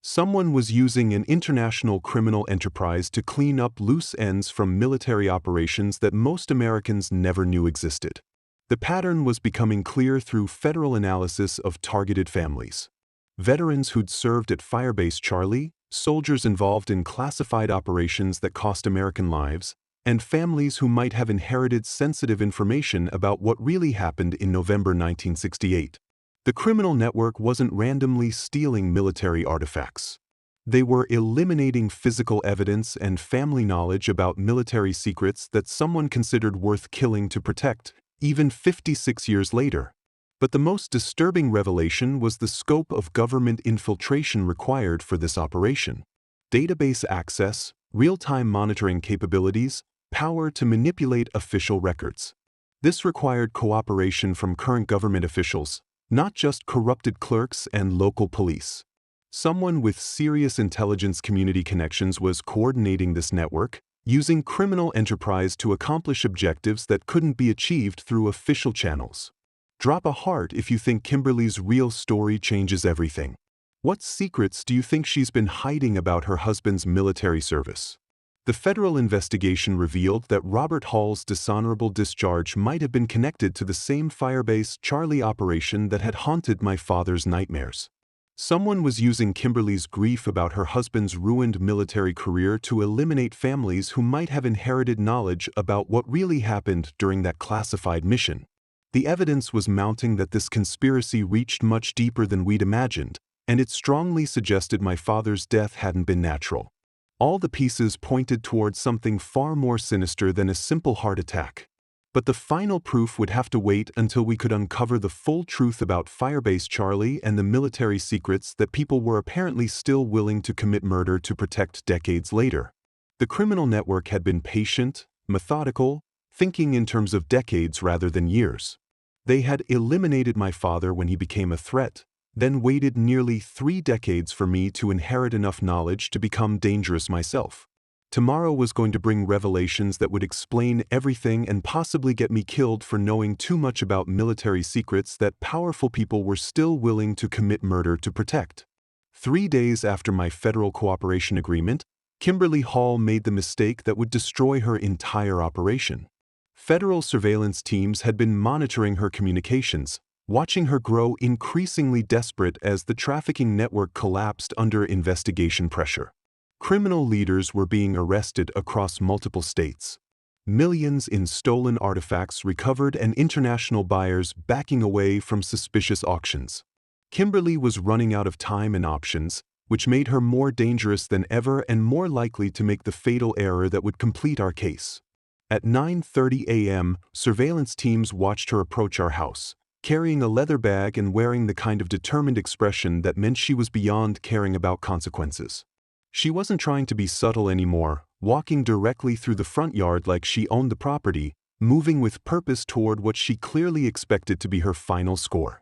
Someone was using an international criminal enterprise to clean up loose ends from military operations that most Americans never knew existed. The pattern was becoming clear through federal analysis of targeted families. Veterans who'd served at Firebase Charlie, soldiers involved in classified operations that cost American lives, and families who might have inherited sensitive information about what really happened in November 1968. The criminal network wasn't randomly stealing military artifacts. They were eliminating physical evidence and family knowledge about military secrets that someone considered worth killing to protect, even 56 years later. But the most disturbing revelation was the scope of government infiltration required for this operation. Database access, real-time monitoring capabilities, power to manipulate official records. This required cooperation from current government officials, not just corrupted clerks and local police. Someone with serious intelligence community connections was coordinating this network, using criminal enterprise to accomplish objectives that couldn't be achieved through official channels. Drop a heart if you think Kimberly's real story changes everything. What secrets do you think she's been hiding about her husband's military service? The federal investigation revealed that Robert Hall's dishonorable discharge might have been connected to the same Firebase Charlie operation that had haunted my father's nightmares. Someone was using Kimberly's grief about her husband's ruined military career to eliminate families who might have inherited knowledge about what really happened during that classified mission. The evidence was mounting that this conspiracy reached much deeper than we'd imagined, and it strongly suggested my father's death hadn't been natural. All the pieces pointed towards something far more sinister than a simple heart attack. But the final proof would have to wait until we could uncover the full truth about Firebase Charlie and the military secrets that people were apparently still willing to commit murder to protect decades later. The criminal network had been patient, methodical, thinking in terms of decades rather than years. They had eliminated my father when he became a threat, then waited nearly 3 decades for me to inherit enough knowledge to become dangerous myself. Tomorrow was going to bring revelations that would explain everything and possibly get me killed for knowing too much about military secrets that powerful people were still willing to commit murder to protect. 3 days after my federal cooperation agreement, Kimberly Hall made the mistake that would destroy her entire operation. Federal surveillance teams had been monitoring her communications, watching her grow increasingly desperate as the trafficking network collapsed under investigation pressure. Criminal leaders were being arrested across multiple states. Millions in stolen artifacts recovered and international buyers backing away from suspicious auctions. Kimberly was running out of time and options, which made her more dangerous than ever and more likely to make the fatal error that would complete our case. At 9:30 a.m., surveillance teams watched her approach our house, carrying a leather bag and wearing the kind of determined expression that meant she was beyond caring about consequences. She wasn't trying to be subtle anymore, walking directly through the front yard like she owned the property, moving with purpose toward what she clearly expected to be her final score.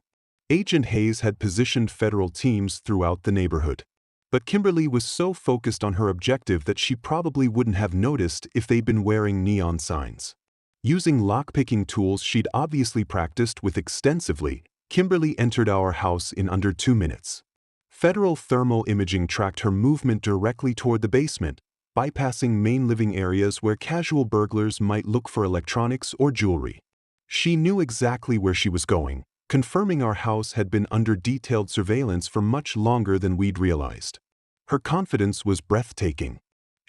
Agent Hayes had positioned federal teams throughout the neighborhood. But Kimberly was so focused on her objective that she probably wouldn't have noticed if they'd been wearing neon signs. Using lockpicking tools she'd obviously practiced with extensively, Kimberly entered our house in under 2 minutes. Federal thermal imaging tracked her movement directly toward the basement, bypassing main living areas where casual burglars might look for electronics or jewelry. She knew exactly where she was going, confirming our house had been under detailed surveillance for much longer than we'd realized. Her confidence was breathtaking.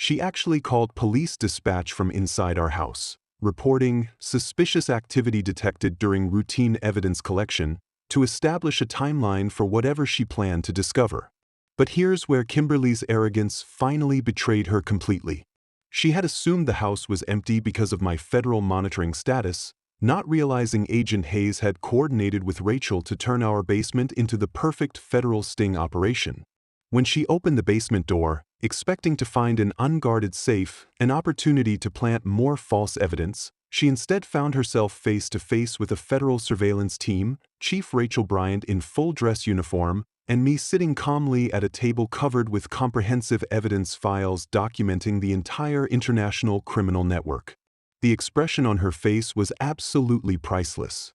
She actually called police dispatch from inside our house, reporting suspicious activity detected during routine evidence collection to establish a timeline for whatever she planned to discover. But here's where Kimberly's arrogance finally betrayed her completely. She had assumed the house was empty because of my federal monitoring status, not realizing Agent Hayes had coordinated with Rachel to turn our basement into the perfect federal sting operation. When she opened the basement door, expecting to find an unguarded safe, an opportunity to plant more false evidence, she instead found herself face to face with a federal surveillance team, Chief Rachel Bryant in full dress uniform, and me sitting calmly at a table covered with comprehensive evidence files documenting the entire international criminal network. The expression on her face was absolutely priceless.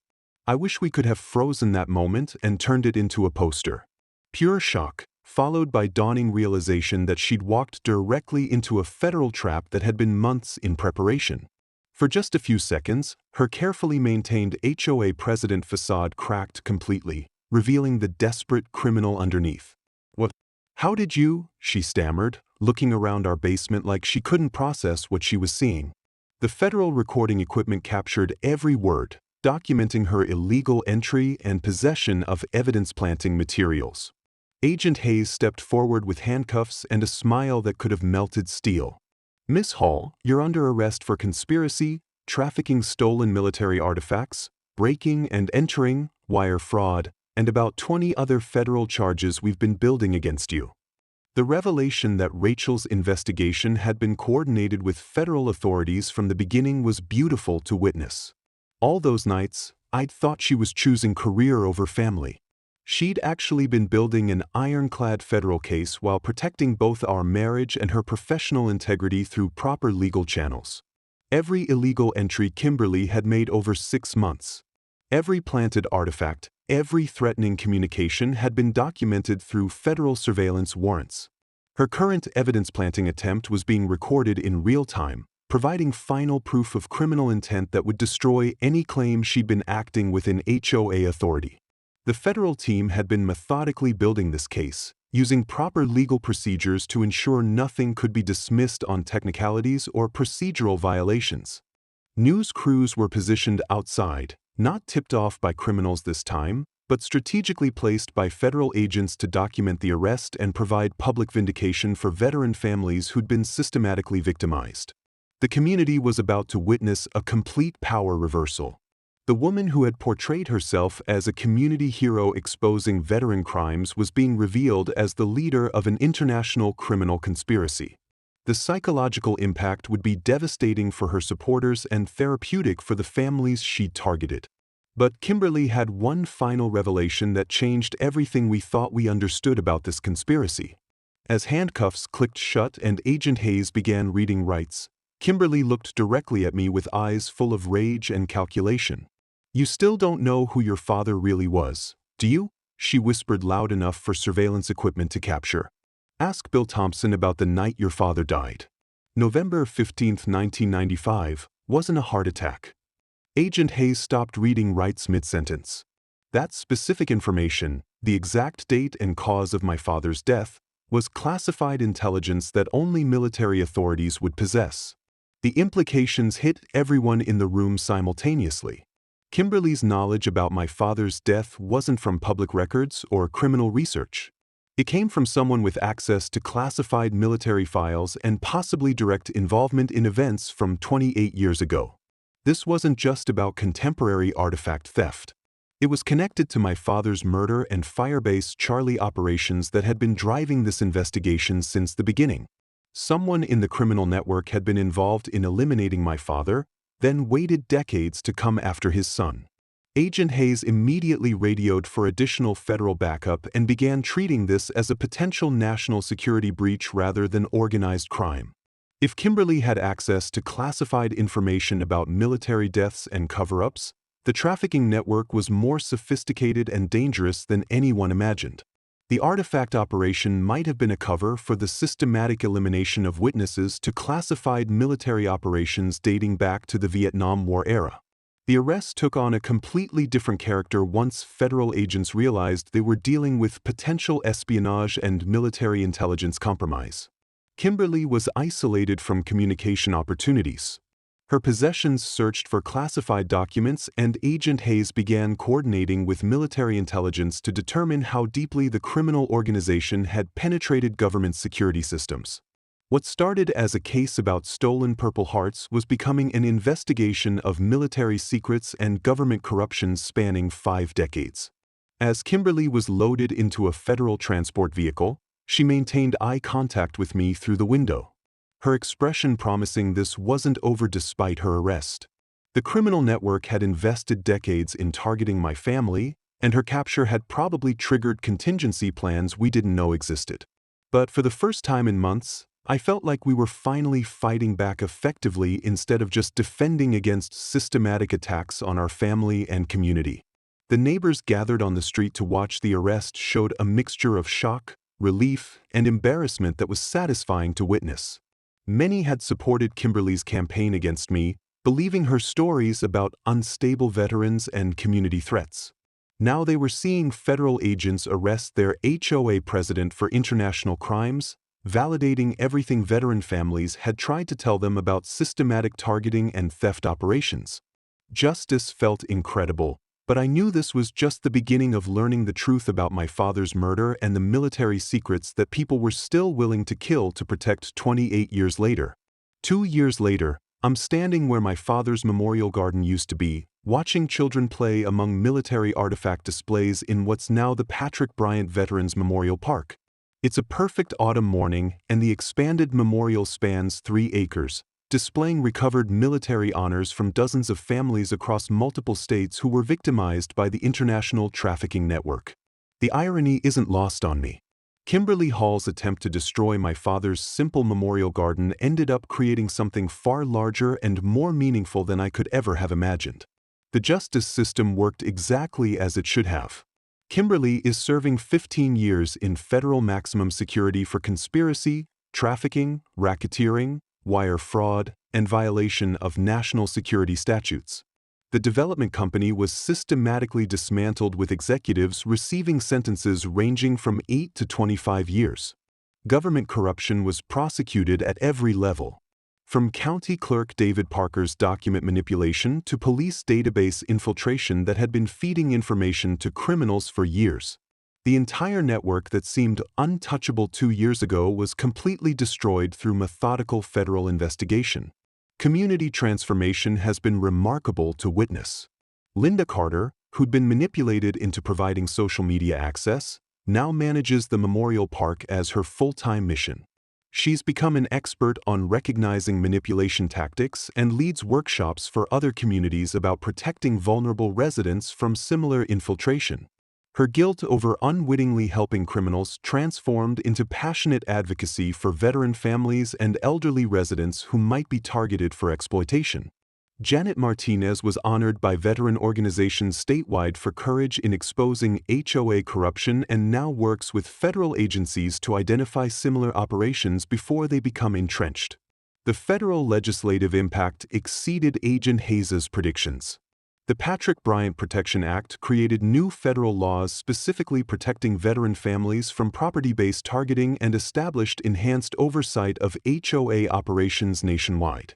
I wish we could have frozen that moment and turned it into a poster. Pure shock, followed by dawning realization that she'd walked directly into a federal trap that had been months in preparation. For just a few seconds, her carefully maintained HOA president facade cracked completely, revealing the desperate criminal underneath. "What? How did you?" she stammered, looking around our basement like she couldn't process what she was seeing. The federal recording equipment captured every word, documenting her illegal entry and possession of evidence-planting materials. Agent Hayes stepped forward with handcuffs and a smile that could have melted steel. "Miss Hall, you're under arrest for conspiracy, trafficking stolen military artifacts, breaking and entering, wire fraud, and about 20 other federal charges we've been building against you." The revelation that Rachel's investigation had been coordinated with federal authorities from the beginning was beautiful to witness. All those nights, I'd thought she was choosing career over family. She'd actually been building an ironclad federal case while protecting both our marriage and her professional integrity through proper legal channels. Every illegal entry Kimberly had made over 6 months. Every planted artifact, every threatening communication had been documented through federal surveillance warrants. Her current evidence-planting attempt was being recorded in real time, providing final proof of criminal intent that would destroy any claim she'd been acting with an HOA authority. The federal team had been methodically building this case, using proper legal procedures to ensure nothing could be dismissed on technicalities or procedural violations. News crews were positioned outside, not tipped off by criminals this time, but strategically placed by federal agents to document the arrest and provide public vindication for veteran families who'd been systematically victimized. The community was about to witness a complete power reversal. The woman who had portrayed herself as a community hero exposing veteran crimes was being revealed as the leader of an international criminal conspiracy. The psychological impact would be devastating for her supporters and therapeutic for the families she'd targeted. But Kimberly had one final revelation that changed everything we thought we understood about this conspiracy. As handcuffs clicked shut and Agent Hayes began reading rights, Kimberly looked directly at me with eyes full of rage and calculation. "You still don't know who your father really was, do you?" she whispered loud enough for surveillance equipment to capture. "Ask Bill Thompson about the night your father died. November 15, 1995, wasn't a heart attack." Agent Hayes stopped reading rights mid-sentence. That specific information, the exact date and cause of my father's death, was classified intelligence that only military authorities would possess. The implications hit everyone in the room simultaneously. Kimberly's knowledge about my father's death wasn't from public records or criminal research. It came from someone with access to classified military files and possibly direct involvement in events from 28 years ago. This wasn't just about contemporary artifact theft. It was connected to my father's murder and Firebase Charlie operations that had been driving this investigation since the beginning. Someone in the criminal network had been involved in eliminating my father, then waited decades to come after his son. Agent Hayes immediately radioed for additional federal backup and began treating this as a potential national security breach rather than organized crime. If Kimberly had access to classified information about military deaths and cover-ups, the trafficking network was more sophisticated and dangerous than anyone imagined. The artifact operation might have been a cover for the systematic elimination of witnesses to classified military operations dating back to the Vietnam War era. The arrest took on a completely different character once federal agents realized they were dealing with potential espionage and military intelligence compromise. Kimberly was isolated from communication opportunities. Her possessions searched for classified documents, and Agent Hayes began coordinating with military intelligence to determine how deeply the criminal organization had penetrated government security systems. What started as a case about stolen Purple Hearts was becoming an investigation of military secrets and government corruption spanning 5 decades. As Kimberly was loaded into a federal transport vehicle, she maintained eye contact with me through the window, her expression promising this wasn't over despite her arrest. The criminal network had invested decades in targeting my family, and her capture had probably triggered contingency plans we didn't know existed. But for the first time in months, I felt like we were finally fighting back effectively instead of just defending against systematic attacks on our family and community. The neighbors gathered on the street to watch the arrest showed a mixture of shock, relief, and embarrassment that was satisfying to witness. Many had supported Kimberly's campaign against me, believing her stories about unstable veterans and community threats. Now they were seeing federal agents arrest their HOA president for international crimes, validating everything veteran families had tried to tell them about systematic targeting and theft operations. Justice felt incredible, but I knew this was just the beginning of learning the truth about my father's murder and the military secrets that people were still willing to kill to protect 28 years later. 2 years later, I'm standing where my father's memorial garden used to be, watching children play among military artifact displays in what's now the Patrick Bryant Veterans Memorial Park. It's a perfect autumn morning, and the expanded memorial spans 3 acres, displaying recovered military honors from dozens of families across multiple states who were victimized by the international trafficking network. The irony isn't lost on me. Kimberly Hall's attempt to destroy my father's simple memorial garden ended up creating something far larger and more meaningful than I could ever have imagined. The justice system worked exactly as it should have. Kimberly is serving 15 years in federal maximum security for conspiracy, trafficking, racketeering, wire fraud, and violation of national security statutes. The development company was systematically dismantled with executives receiving sentences ranging from 8 to 25 years. Government corruption was prosecuted at every level, from County Clerk David Parker's document manipulation to police database infiltration that had been feeding information to criminals for years. The entire network that seemed untouchable 2 years ago was completely destroyed through methodical federal investigation. Community transformation has been remarkable to witness. Linda Carter, who'd been manipulated into providing social media access, now manages the memorial park as her full-time mission. She's become an expert on recognizing manipulation tactics and leads workshops for other communities about protecting vulnerable residents from similar infiltration. Her guilt over unwittingly helping criminals transformed into passionate advocacy for veteran families and elderly residents who might be targeted for exploitation. Janet Martinez was honored by veteran organizations statewide for courage in exposing HOA corruption and now works with federal agencies to identify similar operations before they become entrenched. The federal legislative impact exceeded Agent Hayes' predictions. The Patrick Bryant Protection Act created new federal laws specifically protecting veteran families from property-based targeting and established enhanced oversight of HOA operations nationwide.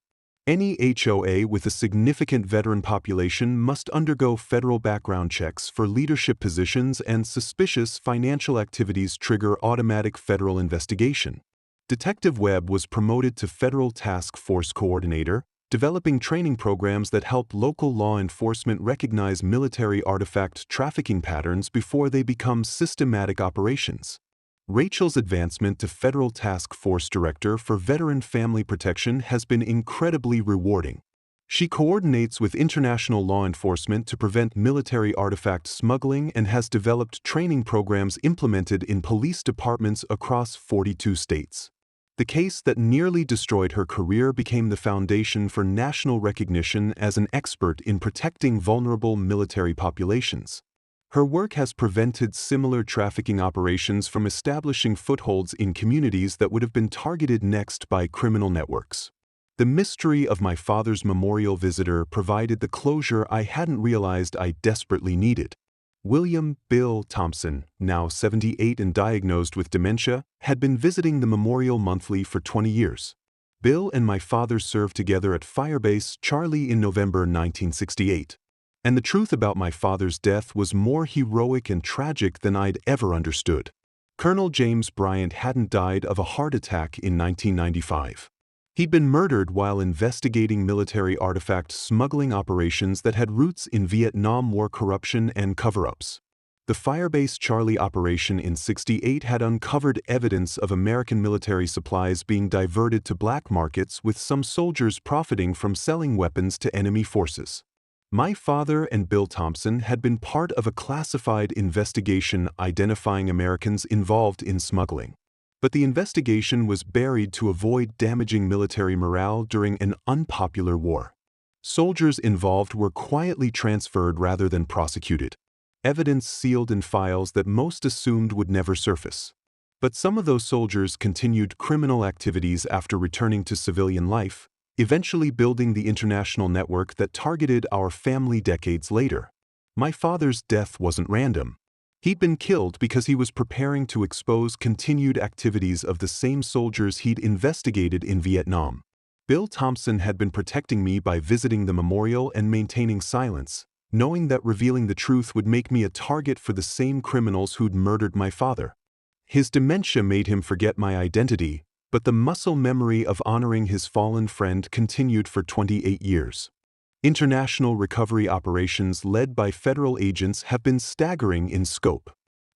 Any HOA with a significant veteran population must undergo federal background checks for leadership positions, and suspicious financial activities trigger automatic federal investigation. Detective Webb was promoted to Federal Task Force Coordinator, developing training programs that help local law enforcement recognize military artifact trafficking patterns before they become systematic operations. Rachel's advancement to Federal Task Force Director for Veteran Family Protection has been incredibly rewarding. She coordinates with international law enforcement to prevent military artifact smuggling and has developed training programs implemented in police departments across 42 states. The case that nearly destroyed her career became the foundation for national recognition as an expert in protecting vulnerable military populations. Her work has prevented similar trafficking operations from establishing footholds in communities that would have been targeted next by criminal networks. The mystery of my father's memorial visitor provided the closure I hadn't realized I desperately needed. William Bill Thompson, now 78 and diagnosed with dementia, had been visiting the memorial monthly for 20 years. Bill and my father served together at Firebase Charlie in November 1968. And the truth about my father's death was more heroic and tragic than I'd ever understood. Colonel James Bryant hadn't died of a heart attack in 1995. He'd been murdered while investigating military artifact smuggling operations that had roots in Vietnam War corruption and cover-ups. The Firebase Charlie operation in '68 had uncovered evidence of American military supplies being diverted to black markets, with some soldiers profiting from selling weapons to enemy forces. My father and Bill Thompson had been part of a classified investigation identifying Americans involved in smuggling. But the investigation was buried to avoid damaging military morale during an unpopular war. Soldiers involved were quietly transferred rather than prosecuted. Evidence sealed in files that most assumed would never surface. But some of those soldiers continued criminal activities after returning to civilian life, eventually building the international network that targeted our family decades later. My father's death wasn't random. He'd been killed because he was preparing to expose continued activities of the same soldiers he'd investigated in Vietnam. Bill Thompson had been protecting me by visiting the memorial and maintaining silence, knowing that revealing the truth would make me a target for the same criminals who'd murdered my father. His dementia made him forget my identity, but the muscle memory of honoring his fallen friend continued for 28 years. International recovery operations led by federal agents have been staggering in scope.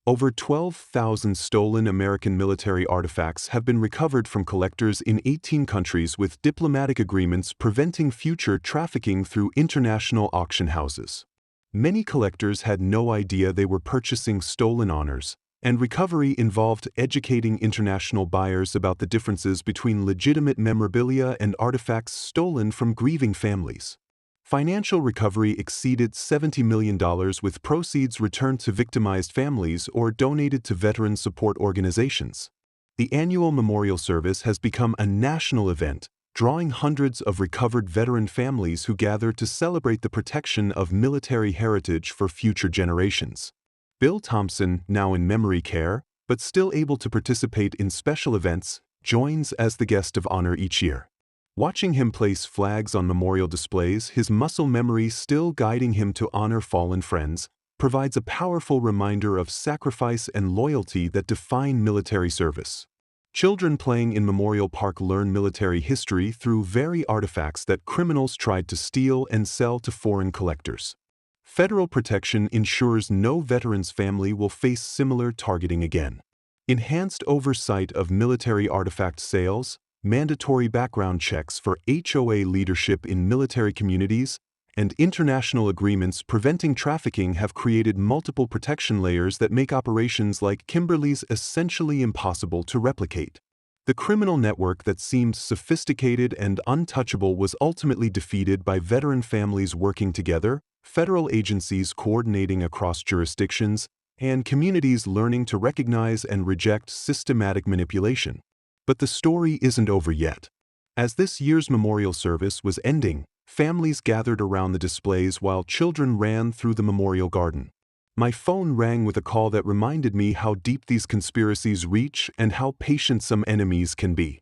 Over 12,000 stolen American military artifacts have been recovered from collectors in 18 countries, with diplomatic agreements preventing future trafficking through international auction houses. Many collectors had no idea they were purchasing stolen honors, and recovery involved educating international buyers about the differences between legitimate memorabilia and artifacts stolen from grieving families. Financial recovery exceeded $70 million, with proceeds returned to victimized families or donated to veteran support organizations. The annual memorial service has become a national event, drawing hundreds of recovered veteran families who gather to celebrate the protection of military heritage for future generations. Bill Thompson, now in memory care, but still able to participate in special events, joins as the guest of honor each year. Watching him place flags on memorial displays, his muscle memory still guiding him to honor fallen friends, provides a powerful reminder of sacrifice and loyalty that define military service. Children playing in Memorial Park learn military history through very artifacts that criminals tried to steal and sell to foreign collectors. Federal protection ensures no veteran's family will face similar targeting again. Enhanced oversight of military artifact sales, mandatory background checks for HOA leadership in military communities, and international agreements preventing trafficking have created multiple protection layers that make operations like Kimberly's essentially impossible to replicate. The criminal network that seemed sophisticated and untouchable was ultimately defeated by veteran families working together, federal agencies coordinating across jurisdictions, and communities learning to recognize and reject systematic manipulation. But the story isn't over yet. As this year's memorial service was ending, families gathered around the displays while children ran through the memorial garden. My phone rang with a call that reminded me how deep these conspiracies reach and how patient some enemies can be.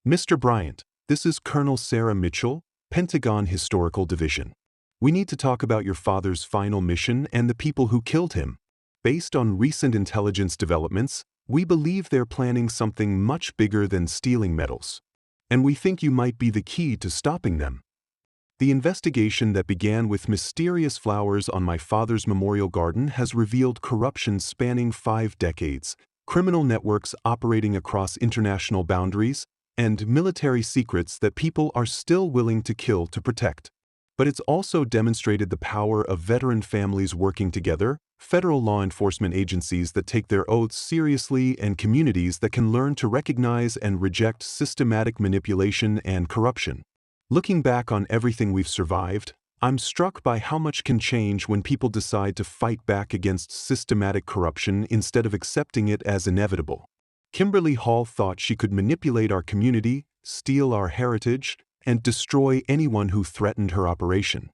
Mr. Bryant, this is Colonel Sarah Mitchell, Pentagon Historical Division. We need to talk about your father's final mission and the people who killed him. Based on recent intelligence developments, we believe they're planning something much bigger than stealing medals. And we think you might be the key to stopping them. The investigation that began with mysterious flowers on my father's memorial garden has revealed corruption spanning 5 decades, criminal networks operating across international boundaries, and military secrets that people are still willing to kill to protect. But it's also demonstrated the power of veteran families working together, federal law enforcement agencies that take their oaths seriously, and communities that can learn to recognize and reject systematic manipulation and corruption. Looking back on everything we've survived, I'm struck by how much can change when people decide to fight back against systematic corruption instead of accepting it as inevitable. Kimberly Hall thought she could manipulate our community, steal our heritage, and destroy anyone who threatened her operation.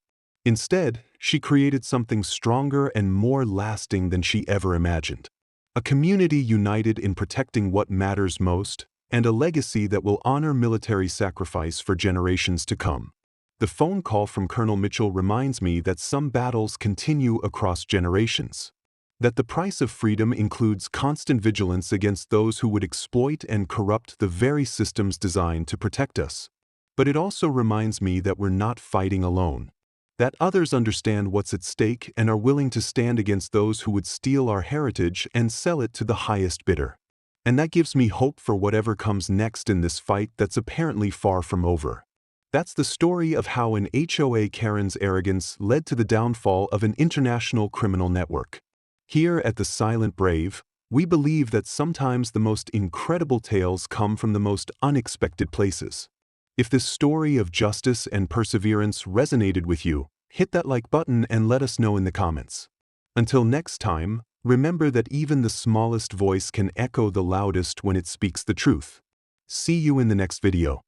Instead, she created something stronger and more lasting than she ever imagined. A community united in protecting what matters most, and a legacy that will honor military sacrifice for generations to come. The phone call from Colonel Mitchell reminds me that some battles continue across generations. That the price of freedom includes constant vigilance against those who would exploit and corrupt the very systems designed to protect us. But it also reminds me that we're not fighting alone. That others understand what's at stake and are willing to stand against those who would steal our heritage and sell it to the highest bidder. And that gives me hope for whatever comes next in this fight that's apparently far from over. That's the story of how an HOA Karen's arrogance led to the downfall of an international criminal network. Here at the Silent Brave, we believe that sometimes the most incredible tales come from the most unexpected places. If this story of justice and perseverance resonated with you, hit that like button and let us know in the comments. Until next time, remember that even the smallest voice can echo the loudest when it speaks the truth. See you in the next video.